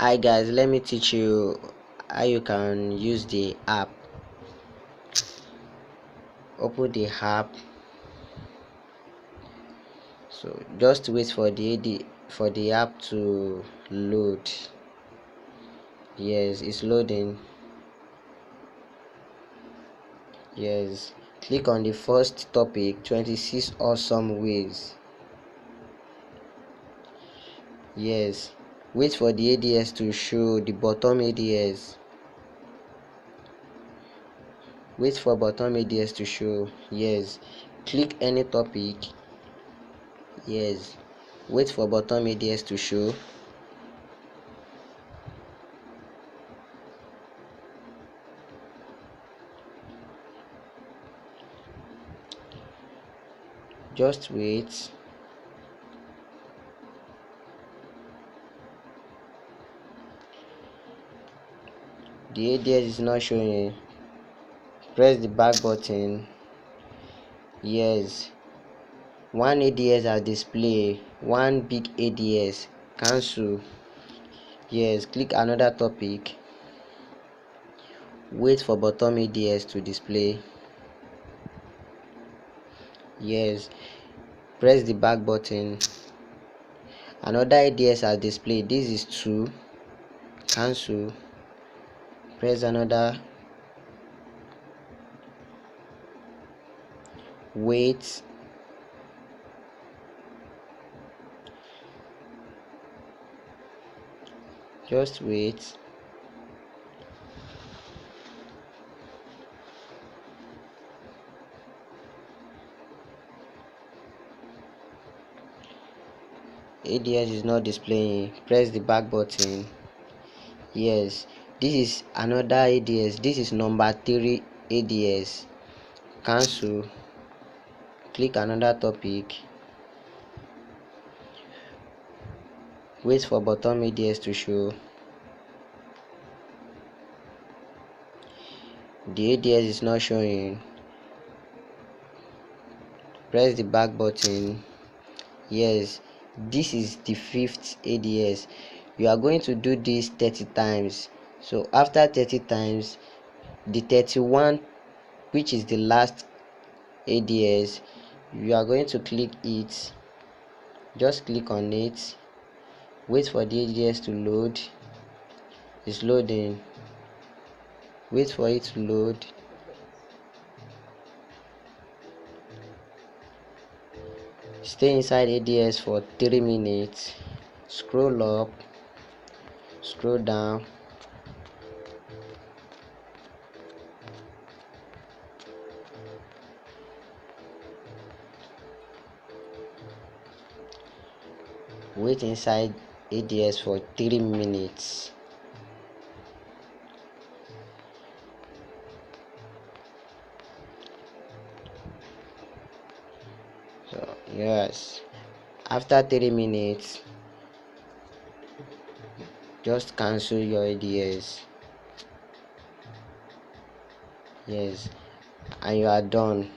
Hi guys, let me teach you how you can use the app. Open the app. So just wait for the app to load. Yes, it's loading. Yes, click on the first topic, 26 awesome ways. Yes, wait for the ADS to show, the bottom ADS. Wait for bottom ADS to show. Yes, click any topic. Yes, wait for bottom ADS to show. Just wait. The ADS is not showing. Press the back button. Yes, one ADS are display, one big ADS. Cancel. Yes, click another topic. Wait for bottom ADS to display. Yes, press the back button. Another ADS are display. This is 2. Cancel. Press another. Wait. Just wait. ADS is not displaying. Press the back button. Yes, this is another ADS. This is number 3 ADS. Cancel. Click another topic. Wait for bottom ADS to show. The ADS is not showing. Press the back button. Yes, this is the 5th ADS. You are going to do this 30 times. So after 30 times, the 31, which is the last ADS, you are going to click it. Just click on it. Wait for the ADS to load. It's loading. Wait for it to load. Stay inside ADS for 3 minutes. Scroll up, scroll down. Wait inside ADS for 3 minutes. So yes, after 3 minutes, just cancel your ADS. Yes, and you are done.